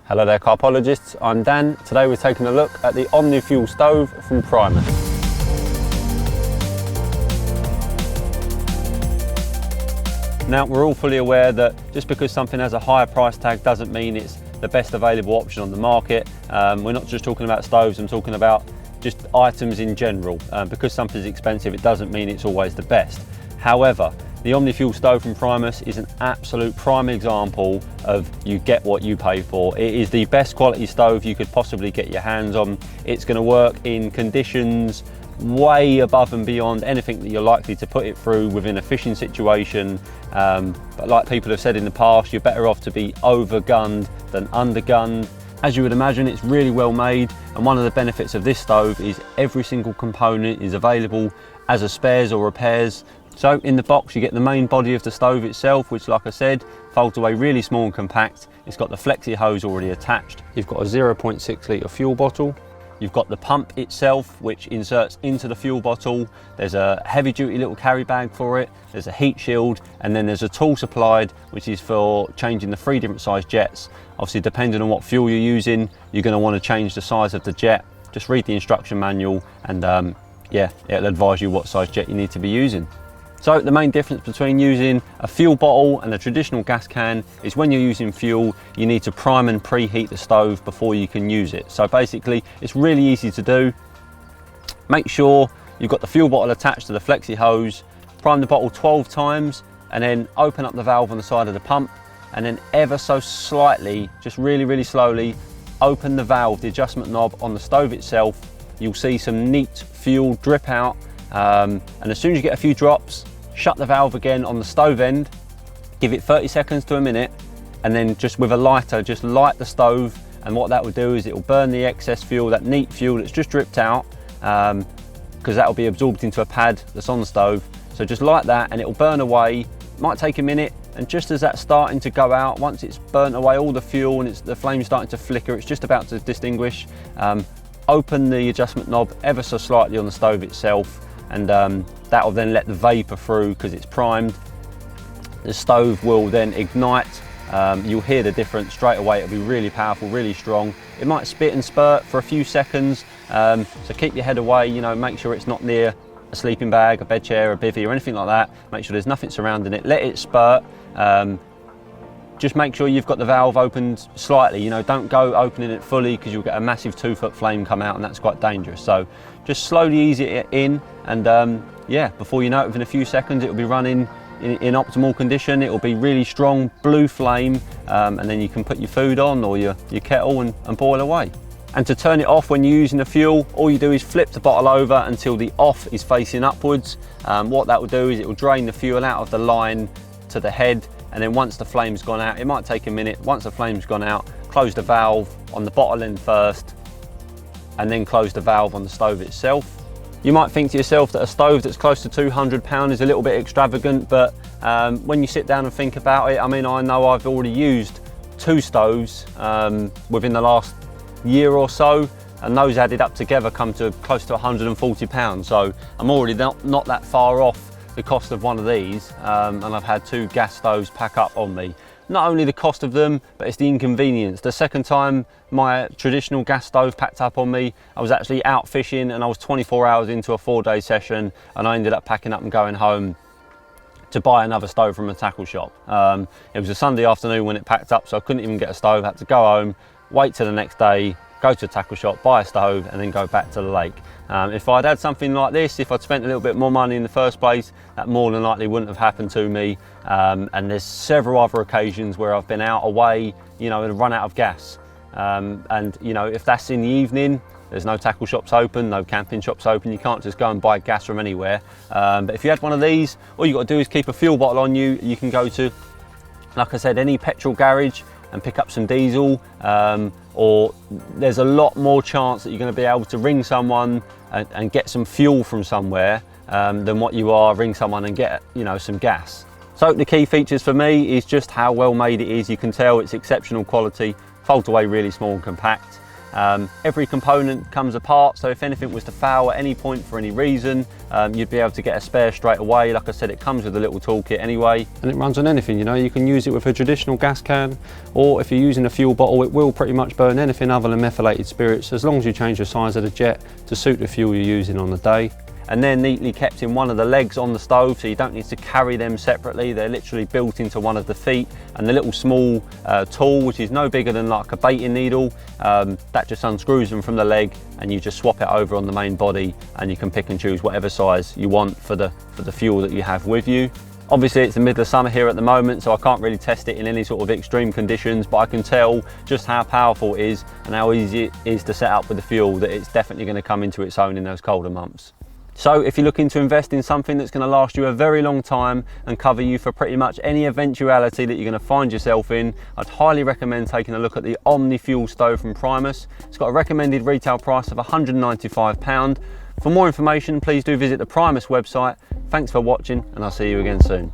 Hello there Carpologists, I'm Dan. Today we're taking a look at the Omni Fuel Stove from Primus. Now we're all fully aware that just because something has a higher price tag doesn't mean it's the best available option on the market. We're not just talking about stoves, I'm talking about just items in general. Because something's expensive it doesn't mean it's always the best. However, the Omni Fuel Stove from Primus is an absolute prime example of you get what you pay for. It is the best quality stove you could possibly get your hands on. It's going to work in conditions way above and beyond anything that you're likely to put it through within a fishing situation. But like people have said in the past, you're better off to be overgunned than undergunned. As you would imagine, it's really well made, and one of the benefits of this stove is every single component is available as a spares or repairs. So in the box you get the main body of the stove itself, which like I said, folds away really small and compact. It's got the flexi hose already attached. You've got a 0.6 litre fuel bottle. You've got the pump itself, which inserts into the fuel bottle. There's a heavy duty little carry bag for it. There's a heat shield, and then there's a tool supplied, which is for changing the 3 different size jets. Obviously, depending on what fuel you're using, you're gonna wanna change the size of the jet. Just read the instruction manual and yeah, it'll advise you what size jet you need to be using. So the main difference between using a fuel bottle and a traditional gas can is when you're using fuel, you need to prime and preheat the stove before you can use it. So basically, it's really easy to do. Make sure you've got the fuel bottle attached to the flexi hose, prime the bottle 12 times, and then open up the valve on the side of the pump, and then ever so slightly, just really, really slowly, open the valve, the adjustment knob on the stove itself. You'll see some neat fuel drip out, and as soon as you get a few drops, shut the valve again on the stove end, give it 30 seconds to a minute, and then just with a lighter, just light the stove, and what that will do is it will burn the excess fuel, that neat fuel that's just dripped out, because that will be absorbed into a pad that's on the stove. So just light that and it will burn away. Might take a minute, and just as that's starting to go out, once it's burnt away all the fuel and the flame's starting to flicker, it's just about to distinguish, open the adjustment knob ever so slightly on the stove itself, and that will then let the vapor through because it's primed. The stove will then ignite. You'll hear the difference straight away. It'll be really powerful, really strong. It might spit and spurt for a few seconds, so keep your head away. You know, make sure it's not near a sleeping bag, a bed chair, a bivvy or anything like that. Make sure there's nothing surrounding it. Let it spurt. Just make sure you've got the valve opened slightly. You know, don't go opening it fully because you'll get a massive 2-foot flame come out, and that's quite dangerous. So just slowly ease it in, and yeah, before you know it, within a few seconds, it'll be running in optimal condition. It'll be really strong blue flame, and then you can put your food on or your kettle and boil away. And to turn it off when you're using the fuel, all you do is flip the bottle over until the off is facing upwards. What that will do is it will drain the fuel out of the line to the head, and then once the flame's gone out, it might take a minute, once the flame's gone out, close the valve on the bottle end first, and then close the valve on the stove itself. You might think to yourself that a stove that's close to £200 is a little bit extravagant, but when you sit down and think about it, I mean, I know I've already used 2 stoves within the last year or so, and those added up together come to close to £140. So I'm already not that far off the cost of one of these, and I've had 2 gas stoves pack up on me. Not only the cost of them, but it's the inconvenience. The second time my traditional gas stove packed up on me, I was actually out fishing and I was 24 hours into a 4-day session, and I ended up packing up and going home to buy another stove from a tackle shop. It was a Sunday afternoon when it packed up, so I couldn't even get a stove. I had to go home, wait till the next day, go to a tackle shop, buy a stove, and then go back to the lake. If I'd had something like this, if I'd spent a little bit more money in the first place, that more than likely wouldn't have happened to me. And there's several other occasions where I've been out away, you know, and run out of gas. And you know, if that's in the evening, there's no tackle shops open, no camping shops open, you can't just go and buy gas from anywhere. But if you had one of these, all you got to do is keep a fuel bottle on you. You can go to, like I said, any petrol garage and pick up some diesel, or there's a lot more chance that you're going to be able to ring someone and get some fuel from somewhere than what you are ring someone and get, you know, some gas. So the key features for me is just how well made it is. You can tell it's exceptional quality, folds away really small and compact. Every component comes apart, so if anything was to fail at any point for any reason, you'd be able to get a spare straight away. Like I said, it comes with a little toolkit anyway, and it runs on anything. You know, you can use it with a traditional gas can, or if you're using a fuel bottle, it will pretty much burn anything other than methylated spirits, as long as you change the size of the jet to suit the fuel you're using on the day. And they're neatly kept in one of the legs on the stove, so you don't need to carry them separately. They're literally built into one of the feet, and the little small tool, which is no bigger than like a baiting needle, that just unscrews them from the leg, and you just swap it over on the main body, and you can pick and choose whatever size you want for the fuel that you have with you. Obviously it's the middle of summer here at the moment, so I can't really test it in any sort of extreme conditions, but I can tell just how powerful it is and how easy it is to set up with the fuel, that it's definitely going to come into its own in those colder months. So if you're looking to invest in something that's going to last you a very long time and cover you for pretty much any eventuality that you're going to find yourself in, I'd highly recommend taking a look at the Omni Fuel Stove from Primus. It's got a recommended retail price of £195. For more information, please do visit the Primus website. Thanks for watching, and I'll see you again soon.